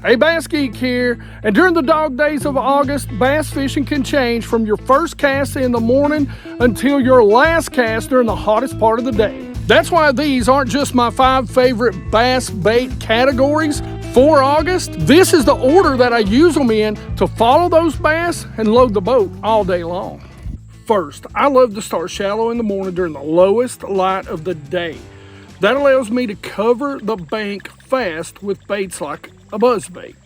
Hey, BassGeek here, and during the dog days of August, bass fishing can change from your first cast in the morning until your last cast during the hottest part of the day. That's why these aren't just my 5 favorite bass bait categories for August. This is the order that I use them in to follow those bass and load the boat all day long. First, I love to start shallow in the morning during the lowest light of the day. That allows me to cover the bank fast with baits like a buzzbait.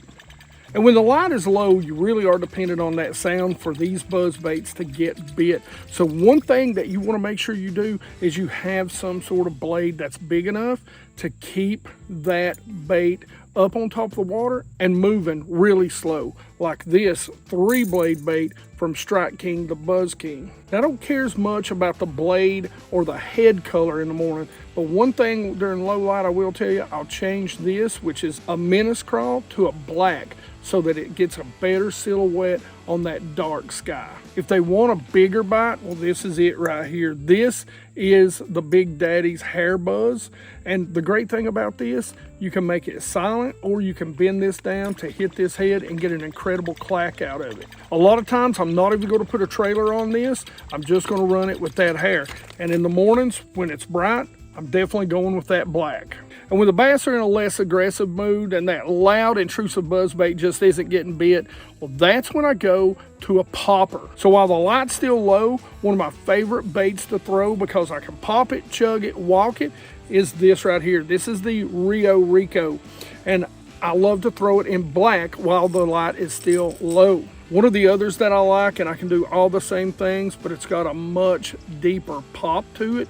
And when the light is low, you really are dependent on that sound for these buzzbaits to get bit. So one thing that you want to make sure you do is you have some sort of blade that's big enough to keep that bait up on top of the water and moving really slow, like this 3-blade bait from Strike King, the Buzz King. Now, I don't care as much about the blade or the head color in the morning, but one thing during low light I will tell you, I'll change this, which is a menace crawl, to a black so that it gets a better silhouette on that dark sky. If they want a bigger bite, well, this is it right here. This is the Big Daddy's Hair Buzz, and the great thing about this, you can make it silent or you can bend this down to hit this head and get an incredible clack out of it. A lot of times I'm not even going to put a trailer on this, I'm just going to run it with that hair. And in the mornings when it's bright, I'm definitely going with that black. And when the bass are in a less aggressive mood and that loud, intrusive buzzbait just isn't getting bit, well, that's when I go to a popper. So while the light's still low, one of my favorite baits to throw, because I can pop it, chug it, walk it, is this right here. This is the Rio Rico. And I love to throw it in black while the light is still low. One of the others that I like, and I can do all the same things, but it's got a much deeper pop to it,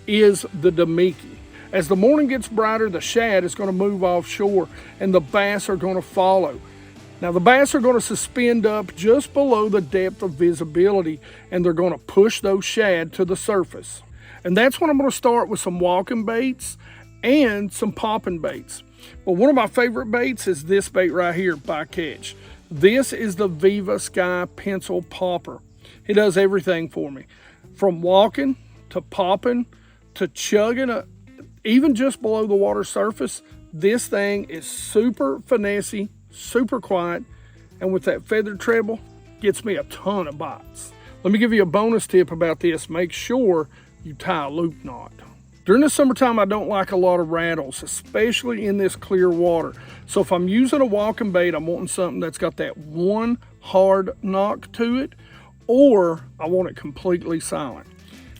is the Demiki. As the morning gets brighter, the shad is going to move offshore and the bass are going to follow. Now, the bass are going to suspend up just below the depth of visibility and they're going to push those shad to the surface. And that's when I'm going to start with some walking baits and some popping baits. But one of my favorite baits is this bait right here by Catch. This is the Viva Sky Pencil Popper. It does everything for me, from walking to popping to chugging even just below the water surface. This thing is super finessey, super quiet, and with that feathered treble, gets me a ton of bites. Let me give you a bonus tip about this. Make sure you tie a loop knot. During the summertime, I don't like a lot of rattles, especially in this clear water. So if I'm using a walking bait, I'm wanting something that's got that one hard knock to it, or I want it completely silent.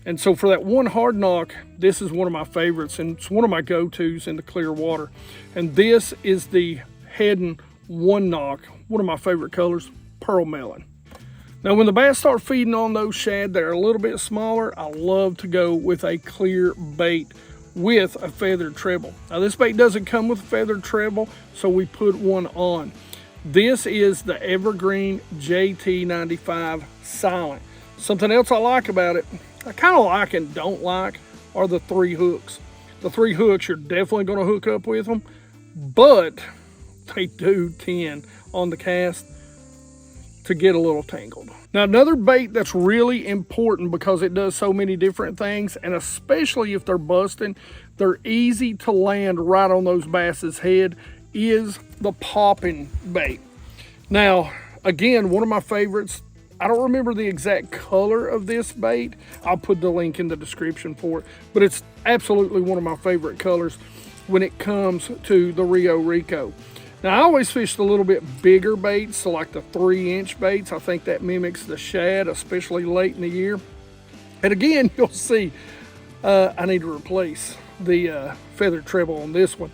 And so for that one hard knock, this is one of my favorites, and it's one of my go-tos in the clear water. And this is the Heddon one knock, one of my favorite colors, Pearl Melon. Now, when the bass start feeding on those shad that are a little bit smaller, I love to go with a clear bait with a feathered treble. Now, this bait doesn't come with a feathered treble, so we put one on. This is the Evergreen JT95 Silent. Something else I like about it, I kind of like and don't like, are the 3 hooks. The 3 hooks, you're definitely going to hook up with them, but they do tend on the cast to get a little tangled. Now, another bait that's really important because it does so many different things, and especially if they're busting, they're easy to land right on those bass's head, is the popping bait. Now, again, one of my favorites, I don't remember the exact color of this bait. I'll put the link in the description for it, but it's absolutely one of my favorite colors when it comes to the Rio Rico. Now, I always fish the little bit bigger baits, so like the 3-inch baits. I think that mimics the shad, especially late in the year. And again, you'll see I need to replace the feathered treble on this one.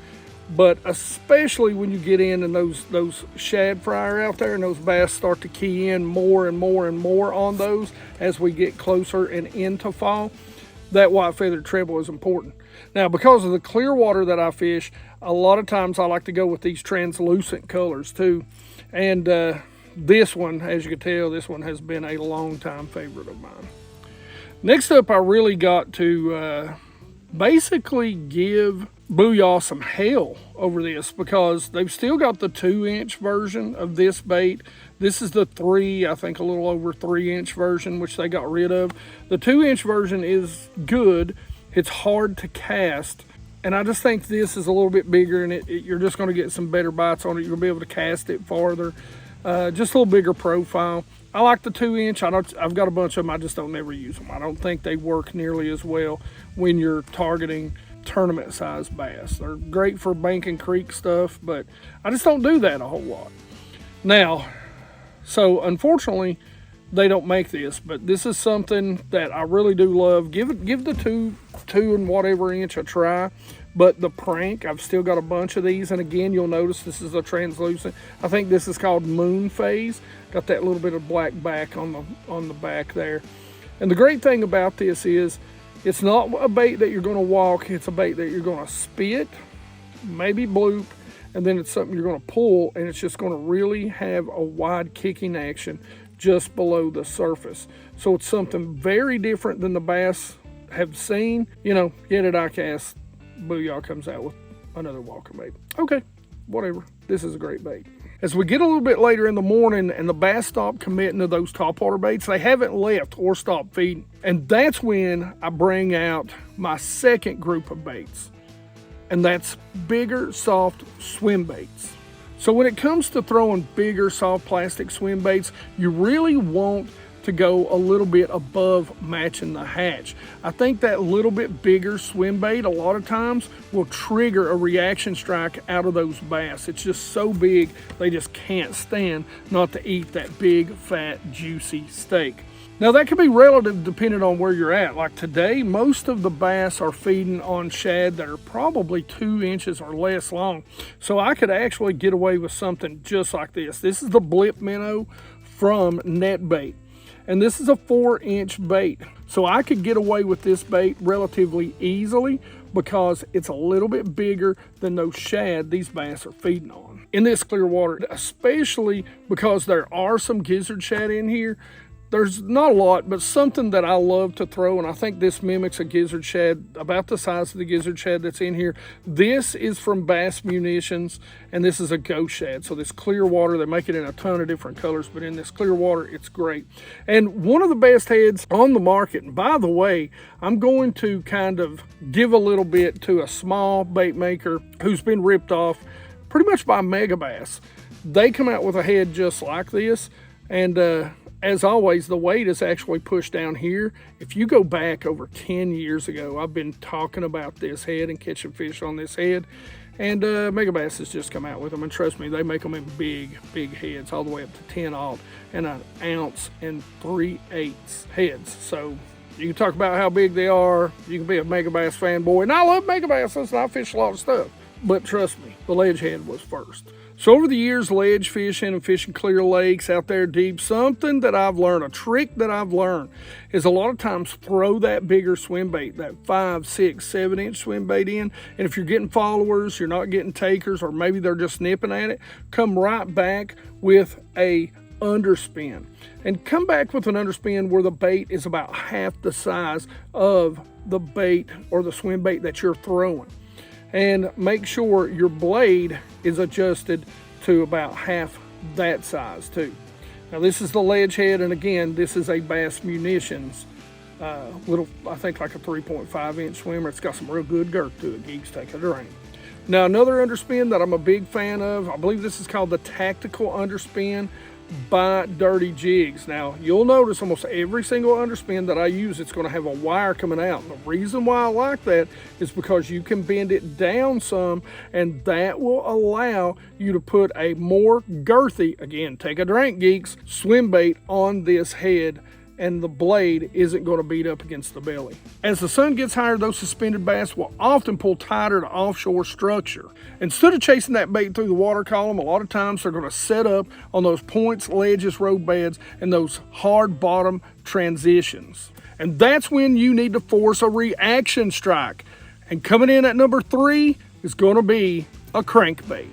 But especially when you get in and those shad fryer out there and those bass start to key in more and more and more on those as we get closer and into fall, that white feathered treble is important. Now, because of the clear water that I fish, a lot of times I like to go with these translucent colors too. And this one, as you can tell, this one has been a long time favorite of mine. Next up, I really got to basically give Booyah some hell over this, because they've still got the 2-inch version of this bait. This is the 3, I think a little over 3-inch version, which they got rid of. The 2-inch version is good. It's hard to cast, And I just think this is a little bit bigger, and you're just going to get some better bites on it. You're going to be able to cast it farther. Just a little bigger profile. I like the 2-inch. I've got a bunch of them. I just don't never use them. I don't think they work nearly as well when you're targeting tournament size bass. They're great for bank and creek stuff, but I just don't do that a whole lot. Now, so unfortunately, they don't make this, but this is something that I really do love. Give the two and whatever inch a try. But the prank, I've still got a bunch of these, and again, you'll notice this is a translucent. I think this is called Moon Phase. Got that little bit of black back on the back there. And the great thing about this is it's not a bait that you're going to walk. It's a bait that you're going to spit, maybe bloop, and then it's something you're going to pull, and it's just going to really have a wide kicking action just below the surface. So it's something very different than the bass have seen. You know, yet at iCast, Booyah comes out with another walker bait. Okay, whatever. This is a great bait. As we get a little bit later in the morning and the bass stop committing to those topwater baits, they haven't left or stopped feeding. And that's when I bring out my second group of baits. And that's bigger, soft swim baits. So when it comes to throwing bigger, soft plastic swim baits, you really want to go a little bit above matching the hatch. I think that little bit bigger swim bait a lot of times will trigger a reaction strike out of those bass. It's just so big, they just can't stand not to eat that big, fat, juicy steak. Now that can be relative depending on where you're at. Like today, most of the bass are feeding on shad that are probably 2 inches or less long. So I could actually get away with something just like this. This is the Blip Minnow from NetBait. And this is a 4-inch bait. So I could get away with this bait relatively easily because it's a little bit bigger than those shad these bass are feeding on. In this clear water, especially because there are some gizzard shad in here, there's not a lot, but something that I love to throw, and I think this mimics a gizzard shad, about the size of the gizzard shad that's in here. This is from Bass Munitions, and this is a ghost shad. So this clear water, they make it in a ton of different colors, but in this clear water, it's great. And one of the best heads on the market, and by the way, I'm going to kind of give a little bit to a small bait maker who's been ripped off pretty much by Megabass. They come out with a head just like this, and as always, the weight is actually pushed down here. If you go back over 10 years ago, I've been talking about this head and catching fish on this head. And Megabass has just come out with them. And trust me, they make them in big, big heads, all the way up to 10/0 and an 1 ounce and 3/8 heads. So you can talk about how big they are. You can be a Megabass fanboy. And I love Megabass. Listen, I fish a lot of stuff. But trust me, the ledge head was first. So over the years, ledge fishing and fishing clear lakes out there deep, something that I've learned, a trick that I've learned, is a lot of times throw that bigger swim bait, that 5, 6, 7-inch swim bait in. And if you're getting followers, you're not getting takers, or maybe they're just nipping at it, come right back with a underspin. And come back with an underspin where the bait is about half the size of the bait or the swim bait that you're throwing. And make sure your blade is adjusted to about half that size too. Now this is the ledge head, and again, this is a Bass Munitions little, I think like a 3.5-inch swimmer. It's got some real good girth to it. Geeks, take a drink. Now another underspin that I'm a big fan of, I believe this is called the Tactical Underspin by Dirty Jigs. Now you'll notice almost every single underspin that I use, it's going to have a wire coming out. And the reason why I like that is because you can bend it down some, and that will allow you to put a more girthy, again, take a drink, geeks, swim bait on this head, and the blade isn't going to beat up against the belly. As the sun gets higher, those suspended bass will often pull tighter to offshore structure. Instead of chasing that bait through the water column, a lot of times they're going to set up on those points, ledges, road beds, and those hard bottom transitions. And that's when you need to force a reaction strike. And coming in at number 3 is going to be a crankbait.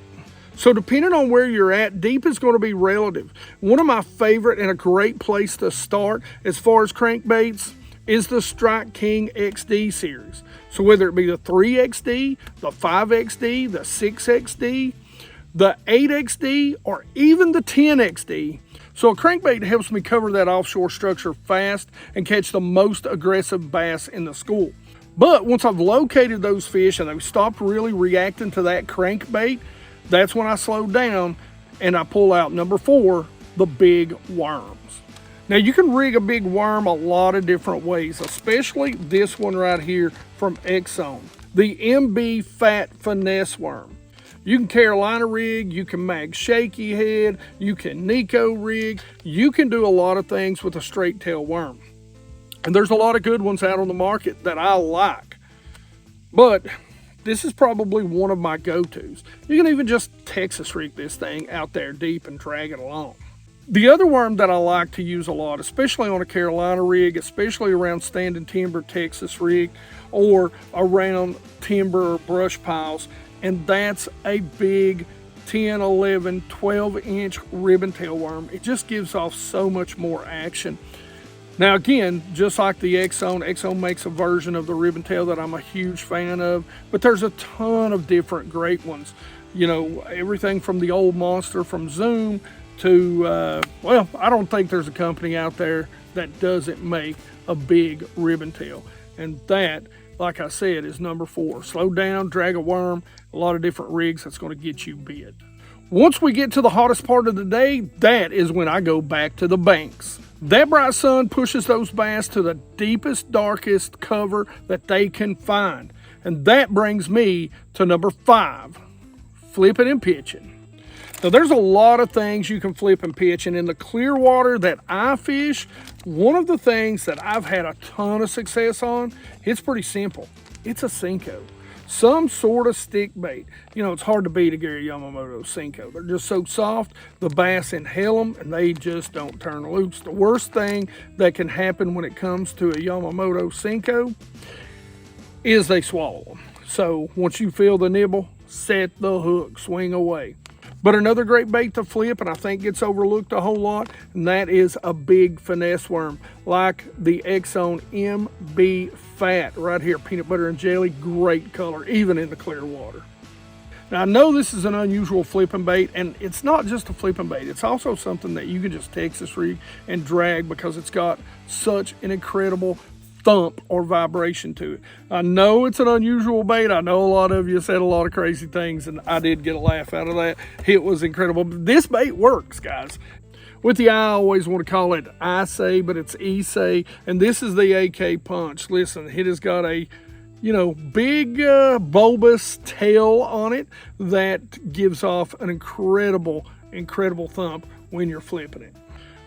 So depending on where you're at, deep is going to be relative. One of my favorite and a great place to start as far as crankbaits is the Strike King XD series. So whether it be the 3XD, the 5XD, the 6XD, the 8XD, or even the 10XD. So a crankbait helps me cover that offshore structure fast and catch the most aggressive bass in the school. But once I've located those fish and they've stopped really reacting to that crankbait, that's when I slow down and I pull out number 4, the big worms. Now you can rig a big worm a lot of different ways, especially this one right here from Exxon, the MB Fat Finesse Worm. You can Carolina rig, you can mag shaky head, you can Nico rig, you can do a lot of things with a straight tail worm. And there's a lot of good ones out on the market that I like. But this is probably one of my go-tos. You can even just Texas rig this thing out there deep and drag it along. The other worm that I like to use a lot, especially on a Carolina rig, especially around standing timber Texas rig, or around timber or brush piles, and that's a big 10, 11, 12-inch ribbon tail worm. It just gives off so much more action. Now again, just like the Exxon makes a version of the ribbon tail that I'm a huge fan of, but there's a ton of different great ones. You know, everything from the old monster from Zoom to, well, I don't think there's a company out there that doesn't make a big ribbon tail. And that, like I said, is number 4. Slow down, drag a worm, a lot of different rigs that's going to get you bit. Once we get to the hottest part of the day, that is when I go back to the banks. That bright sun pushes those bass to the deepest, darkest cover that they can find. And that brings me to number 5, flipping and pitching. Now there's a lot of things you can flip and pitch, and in the clear water that I fish, one of the things that I've had a ton of success on, it's pretty simple. It's a Cinco. Some sort of stick bait. You know, it's hard to beat a Gary Yamamoto Cinco. They're just so soft, the bass inhale them, and they just don't turn loose. The worst thing that can happen when it comes to a Yamamoto Cinco is they swallow them. So once you feel the nibble, set the hook, swing away. But another great bait to flip, and I think gets overlooked a whole lot, and that is a big finesse worm, like the Exxon MB Fat right here, peanut butter and jelly, great color, even in the clear water. Now I know this is an unusual flipping bait, and it's not just a flipping bait, it's also something that you can just Texas rig and drag because it's got such an incredible thump or vibration to it. I know it's an unusual bait. I know a lot of you said a lot of crazy things, and I did get a laugh out of that. It was incredible. But this bait works, guys. With the eye, I always want to call it I-say, but it's E-say, and this is the AK Punch. Listen, it has got a, you know, big bulbous tail on it that gives off an incredible thump when you're flipping it.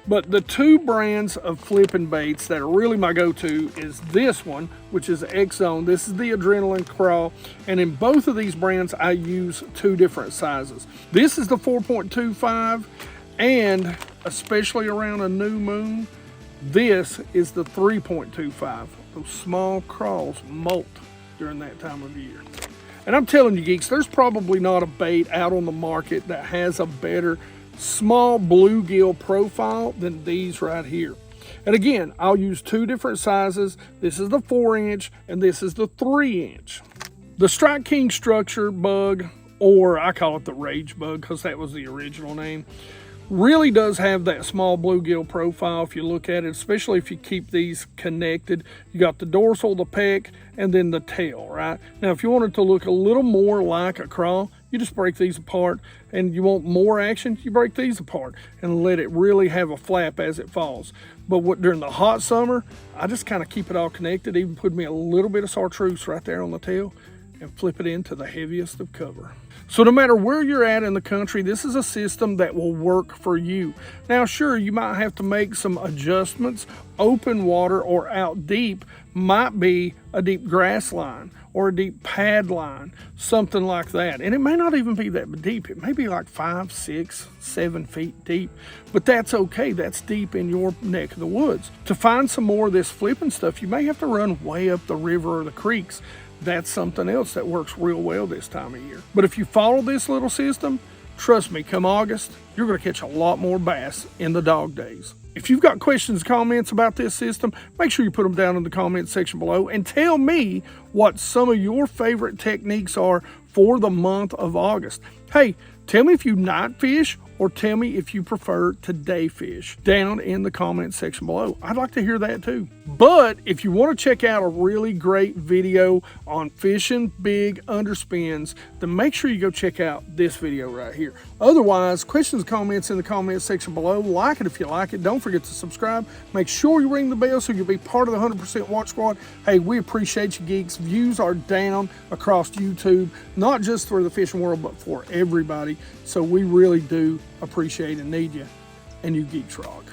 But the 2 brands of flipping baits that are really my go-to is this one, which is Exxon. This is the Adrenaline Crawl, and in both of these brands I use 2 different sizes. This is the 4.25, and especially around a new moon, this is the 3.25. Those small crawls molt during that time of year. And I'm telling you, geeks, there's probably not a bait out on the market that has a better small bluegill profile than these right here. And again, I'll use 2 different sizes. This is the 4-inch and this is the 3-inch. The Strike King structure bug, or I call it the Rage bug because that was the original name, really does have that small bluegill profile if you look at it, especially if you keep these connected. You got the dorsal, the peck, and then the tail, right? Now, if you want it to look a little more like a crawl, you just break these apart, and you want more action, you break these apart and let it really have a flap as it falls. But during the hot summer, I just kind of keep it all connected, even put me a little bit of chartreuse right there on the tail and flip it into the heaviest of cover. So no matter where you're at in the country, this is a system that will work for you. Now, sure, you might have to make some adjustments. Open water or out deep might be a deep grass line or a deep pad line, something like that. And it may not even be that deep. It may be like 5, 6, 7 feet deep, but that's okay. That's deep in your neck of the woods. To find some more of this flipping stuff, you may have to run way up the river or the creeks. That's something else that works real well this time of year. But if you follow this little system, trust me, come August, you're gonna catch a lot more bass in the dog days. If you've got questions, comments about this system, make sure you put them down in the comments section below and tell me what some of your favorite techniques are for the month of August. Hey, tell me if you night fish or tell me if you prefer to day fish down in the comment section below. I'd like to hear that too. But if you want to check out a really great video on fishing big underspins, then make sure you go check out this video right here. Otherwise, questions, comments in the comment section below. Like it if you like it. Don't forget to subscribe. Make sure you ring the bell so you'll be part of the 100% Watch Squad. Hey, we appreciate you geeks. Views are down across YouTube, not just for the fishing world, but for everybody. So we really do appreciate and need you. And you geeks rock.